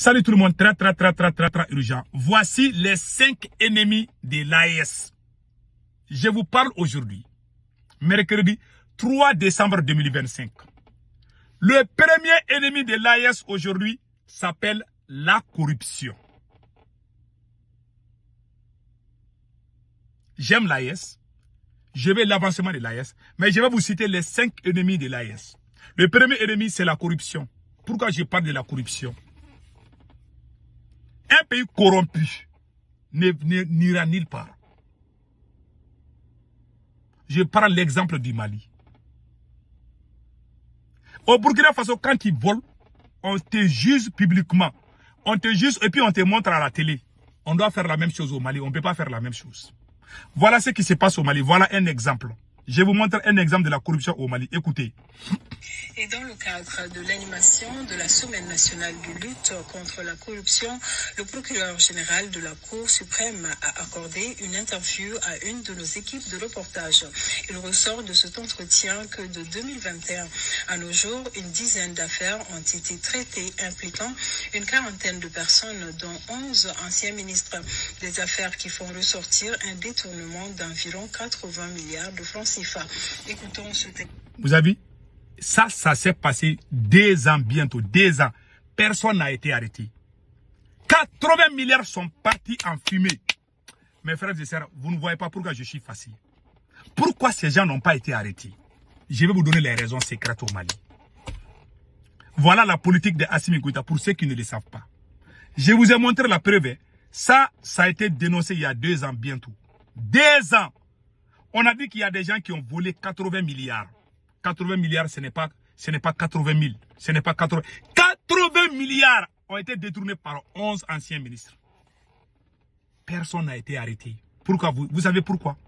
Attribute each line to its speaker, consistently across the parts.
Speaker 1: Salut tout le monde, très urgent. Voici les 5 ennemis de l'AES. Je vous parle aujourd'hui, mercredi 3 décembre 2025. Le premier ennemi de l'AES aujourd'hui s'appelle la corruption. J'aime l'AES, je veux l'avancement de l'AES, mais je vais vous citer les 5 ennemis de l'AES. Le premier ennemi, c'est la corruption. Pourquoi je parle de la corruption? Un pays corrompu n'ira nulle part. Je prends l'exemple du Mali. Au Burkina Faso, quand ils volent, on te juge publiquement. On te juge et puis on te montre à la télé. On doit faire la même chose au Mali. On ne peut pas faire la même chose. Voilà ce qui se passe au Mali. Voilà un exemple. Je vous montre un exemple de la corruption au Mali. Écoutez.
Speaker 2: Et dans le cadre de l'animation de la Semaine nationale de lutte contre la corruption, le procureur général de la Cour suprême a accordé une interview à une de nos équipes de reportage. Il ressort de cet entretien que de 2021 à nos jours, une dizaine d'affaires ont été traitées impliquant une quarantaine de personnes, dont 11 anciens ministres. Des affaires qui font ressortir un détournement d'environ 80 milliards de francs CFA. Écoutons ce texte.
Speaker 1: Vous avez vu? Ça s'est passé 2 ans bientôt, 2 ans. Personne n'a été arrêté. 80 milliards sont partis en fumée. Mes frères et sœurs, vous ne voyez pas pourquoi je suis facile. Pourquoi ces gens n'ont pas été arrêtés? Je vais vous donner les raisons secrètes au Mali. Voilà la politique de Assimi Goïta pour ceux qui ne le savent pas. Je vous ai montré la preuve. Ça a été dénoncé il y a 2 ans bientôt. 2 ans. On a dit qu'il y a des gens qui ont volé 80 milliards. 80 milliards, ce n'est pas 80 000. Ce n'est pas 80. 80 milliards ont été détournés par 11 anciens ministres. Personne n'a été arrêté. Pourquoi? Vous savez pourquoi?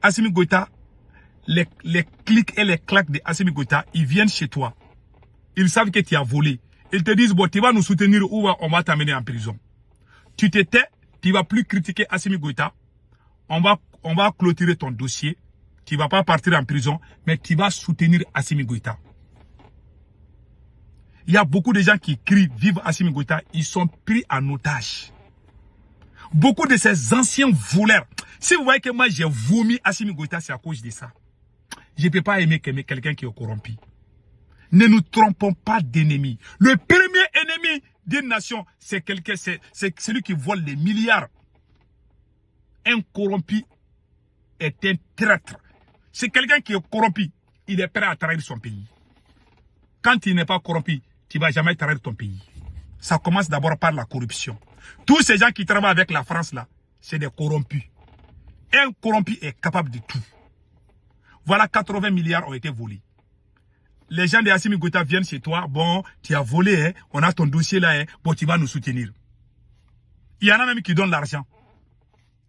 Speaker 1: Assimi Goïta, les clics et les claques de Assimi Goïta, ils viennent chez toi. Ils savent que tu as volé. Ils te disent, bon, tu vas nous soutenir ou on va t'amener en prison. Tu te tais, tu ne vas plus critiquer Assimi Goïta. On va clôturer ton dossier. Tu ne vas pas partir en prison, mais tu vas soutenir Assimi Goïta. Il y a beaucoup de gens qui crient « Vive Assimi Goïta », ils sont pris en otage. Beaucoup de ces anciens voleurs. Si vous voyez que moi j'ai vomi Assimi Goïta, c'est à cause de ça. Je ne peux pas aimer quelqu'un qui est corrompu. Ne nous trompons pas d'ennemis. Le premier ennemi d'une nation, c'est celui qui vole des milliards. Un corrompu est un traître. C'est quelqu'un qui est corrompu. Il est prêt à trahir son pays. Quand il n'est pas corrompu, tu ne vas jamais trahir ton pays. Ça commence d'abord par la corruption. Tous ces gens qui travaillent avec la France là, c'est des corrompus. Un corrompu est capable de tout. Voilà, 80 milliards ont été volés. Les gens de Assimi Goïta viennent chez toi. Bon, tu as volé, hein, on a ton dossier là, hein, bon, tu vas nous soutenir. Il y en a même qui donnent l'argent.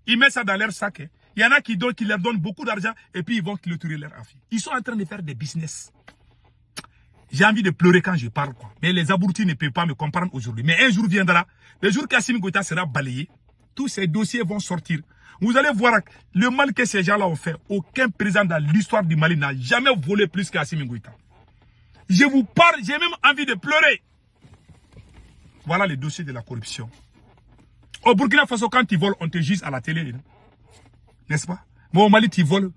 Speaker 1: Ils mettent ça dans leur sac. Hein. Il y en a qui leur donnent beaucoup d'argent et puis ils vont clôturer leur affaire. Ils sont en train de faire des business. J'ai envie de pleurer quand je parle, quoi. Mais les abrutis ne peuvent pas me comprendre aujourd'hui. Mais un jour viendra, le jour qu'Assimi Goïta sera balayé, tous ces dossiers vont sortir. Vous allez voir le mal que ces gens-là ont fait. Aucun président dans l'histoire du Mali n'a jamais volé plus qu'Assimi Goïta. Je vous parle, j'ai même envie de pleurer. Voilà le dossier de la corruption. Au Burkina Faso, quand tu voles, on te juge à la télé. N'est-ce pas? Mais au Mali, tu voles,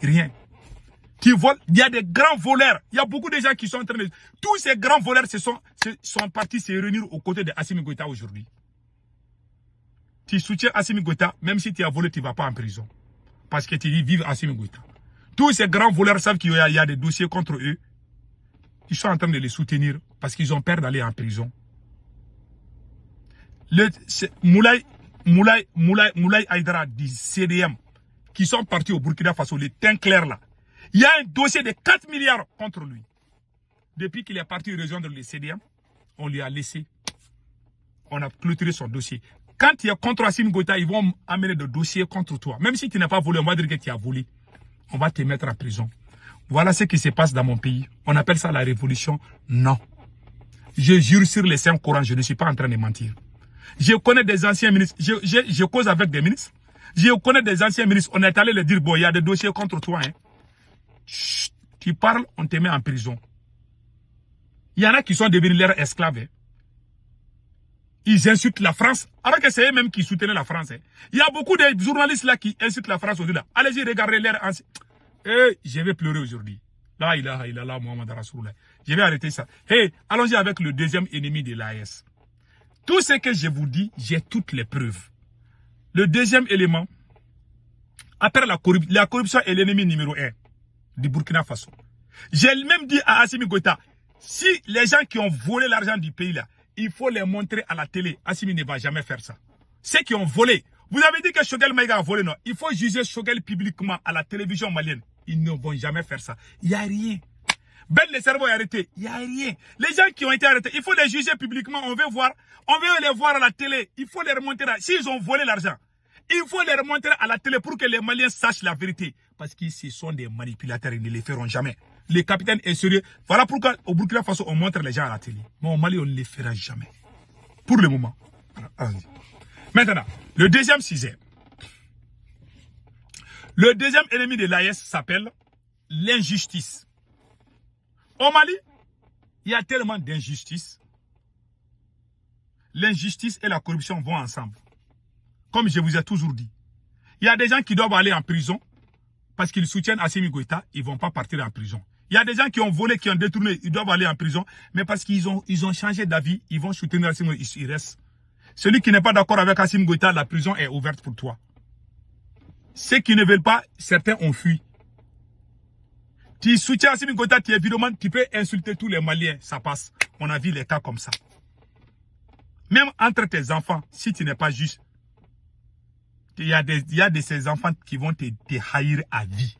Speaker 1: rien. Tu voles, il y a des grands voleurs. Il y a beaucoup de gens qui sont en train de... Tous ces grands voleurs sont partis se réunir aux côtés de Assimi Goïta aujourd'hui. Tu soutiens Assimi Goïta, même si tu as volé, tu ne vas pas en prison. Parce que tu dis vive Assimi Goïta. Tous ces grands voleurs savent qu'il y a des dossiers contre eux. Ils sont en train de les soutenir parce qu'ils ont peur d'aller en prison. Moulay Aïdara du CDM qui sont partis au Burkina Faso, les teints clairs là. Il y a un dossier de 4 milliards contre lui. Depuis qu'il est parti rejoindre le CDM, on lui a laissé. On a clôturé son dossier. Quand tu es contre Assimi Goïta, ils vont amener des dossiers contre toi. Même si tu n'as pas volé, on va dire que tu as volé. On va te mettre en prison. Voilà ce qui se passe dans mon pays. On appelle ça la révolution. Non. Je jure sur les Saints Corans, je ne suis pas en train de mentir. Je connais des anciens ministres. Je cause avec des ministres. Je connais des anciens ministres. On est allé leur dire, bon, il y a des dossiers contre toi. Hein. Chut, tu parles, on te met en prison. Il y en a qui sont devenus leurs esclaves. Hein. Ils insultent la France, alors que c'est eux-mêmes qui soutenaient la France. Hein. Il y a beaucoup de journalistes là qui insultent la France aujourd'hui. Allez-y, regardez l'air. Je vais pleurer aujourd'hui. Là, il a là, Mohamed Rasoul. Je vais arrêter ça. Hey, allons-y avec le deuxième ennemi de l'AES. Tout ce que je vous dis, j'ai toutes les preuves. Le deuxième élément, après la corruption est l'ennemi numéro 1 du Burkina Faso. J'ai même dit à Assimi Goïta, si les gens qui ont volé l'argent du pays là, il faut les montrer à la télé. Assimi ne va jamais faire ça. Ceux qui ont volé, vous avez dit que Choguel Maïga a volé, non? Il faut juger Choguel publiquement à la télévision malienne. Ils ne vont jamais faire ça. Il n'y a rien. Ben, le cerveau est arrêté. Il n'y a rien. Les gens qui ont été arrêtés, il faut les juger publiquement. On veut les voir à la télé. Il faut les remonter là. S'ils ont volé l'argent, il faut les remonter à la télé pour que les Maliens sachent la vérité. Parce qu'ils sont des manipulateurs, ils ne les feront jamais. Les capitaines est sérieux. Voilà pourquoi au Burkina Faso, on montre les gens à la télé. Mais au Mali, on ne les fera jamais. Pour le moment. Maintenant, le deuxième sujet. Le deuxième ennemi de l'AES s'appelle l'injustice. Au Mali, il y a tellement d'injustice. L'injustice et la corruption vont ensemble. Comme je vous ai toujours dit. Il y a des gens qui doivent aller en prison parce qu'ils soutiennent Assimi Goïta, ils ne vont pas partir en prison. Il y a des gens qui ont volé, qui ont détourné, ils doivent aller en prison, mais parce qu'ils ont changé d'avis, ils vont soutenir Assimi Goïta, ils restent. Celui qui n'est pas d'accord avec Assimi Goïta, la prison est ouverte pour toi. Ceux qui ne veulent pas, certains ont fui. Tu soutiens Assimi Goïta, tu es vidéoman, tu peux insulter tous les Maliens, ça passe. On a vu les cas comme ça. Même entre tes enfants, si tu n'es pas juste, il y a de ces enfants qui vont te haïr à vie.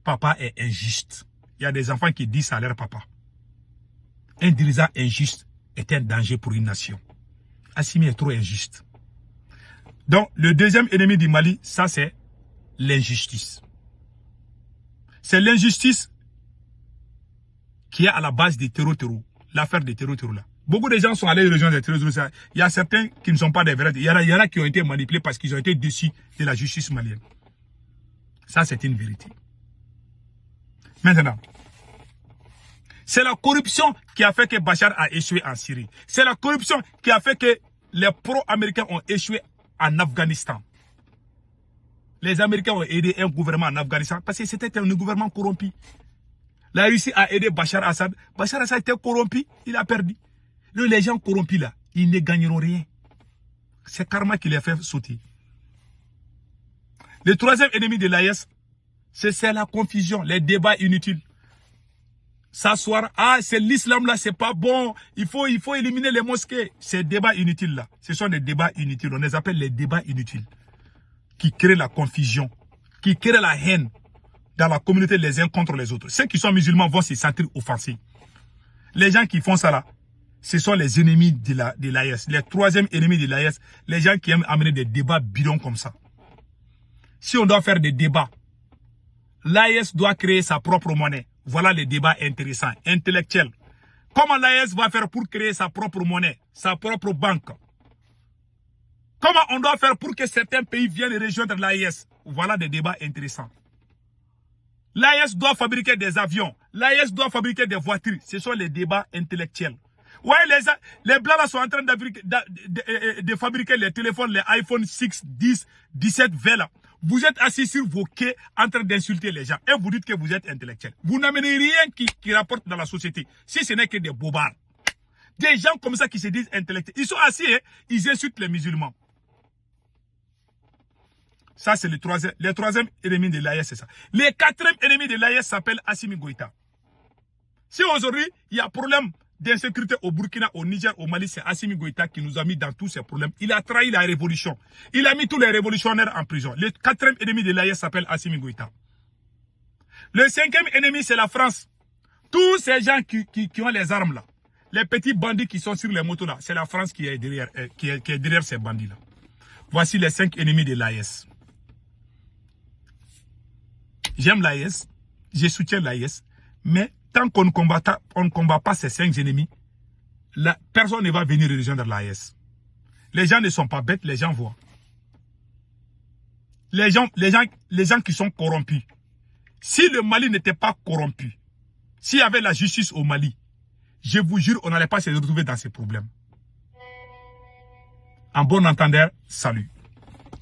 Speaker 1: Papa est injuste. Il y a des enfants qui disent à leur papa. Un dirigeant injuste est un danger pour une nation. Assimi est trop injuste. Donc, le deuxième ennemi du Mali, ça c'est l'injustice. C'est l'injustice qui est à la base des terreaux, l'affaire des terreaux là. Beaucoup de gens sont allés rejoindre les terreaux. Il y a certains qui ne sont pas des vrais. Il y en a qui ont été manipulés parce qu'ils ont été déçus de la justice malienne. Ça, c'est une vérité. Maintenant, c'est la corruption qui a fait que Bachar a échoué en Syrie. C'est la corruption qui a fait que les pro-américains ont échoué en Afghanistan. Les Américains ont aidé un gouvernement en Afghanistan parce que c'était un gouvernement corrompu. La Russie a aidé Bachar Assad. Bachar Assad était corrompu, il a perdu. Les gens corrompus là, ils ne gagneront rien. C'est karma qui les fait sauter. Le troisième ennemi de l'AES, c'est la confusion, les débats inutiles. S'asseoir, c'est l'islam là, c'est pas bon, il faut éliminer les mosquées. Ces débats inutiles là, ce sont des débats inutiles, on les appelle les débats inutiles. Qui créent la confusion, qui créent la haine dans la communauté les uns contre les autres. Ceux qui sont musulmans vont se sentir offensés. Les gens qui font ça là, ce sont les ennemis de l'AES. Les troisième ennemis de l'AES, les gens qui aiment amener des débats bidons comme ça. Si on doit faire des débats, l'AES doit créer sa propre monnaie. Voilà les débats intéressants, intellectuels. Comment l'AES va faire pour créer sa propre monnaie, sa propre banque? Comment on doit faire pour que certains pays viennent rejoindre l'AES? Voilà des débats intéressants. L'AES doit fabriquer des avions. L'AES doit fabriquer des voitures. Ce sont les débats intellectuels. Ouais, les blancs là sont en train de fabriquer les téléphones, les iPhone 6, 10, 17, 20 là. Vous êtes assis sur vos quais en train d'insulter les gens et vous dites que vous êtes intellectuel. Vous n'amenez rien qui rapporte dans la société, si ce n'est que des bobards. Des gens comme ça qui se disent intellectuels. Ils sont assis, hein, ils insultent les musulmans. Ça, c'est le troisième ennemi de l'AES, c'est ça. Le quatrième ennemi de l'AES s'appelle Assimi Goïta. Si aujourd'hui, il y a problème d'insécurité au Burkina, au Niger, au Mali, c'est Assimi Goïta qui nous a mis dans tous ces problèmes. Il a trahi la révolution. Il a mis tous les révolutionnaires en prison. Le quatrième ennemi de l'AES s'appelle Assimi Goïta. Le cinquième ennemi, c'est la France. Tous ces gens qui ont les armes là, les petits bandits qui sont sur les motos là, c'est la France qui est derrière ces bandits là. Voici les 5 ennemis de l'AES. J'aime l'AES, je soutiens l'AES, mais tant qu'on ne combat pas ces 5 ennemis, personne ne va venir rejoindre l'AES. Les gens ne sont pas bêtes, les gens voient. Les gens qui sont corrompus. Si le Mali n'était pas corrompu, s'il y avait la justice au Mali, je vous jure, on n'allait pas se retrouver dans ces problèmes. En bon entendeur, salut.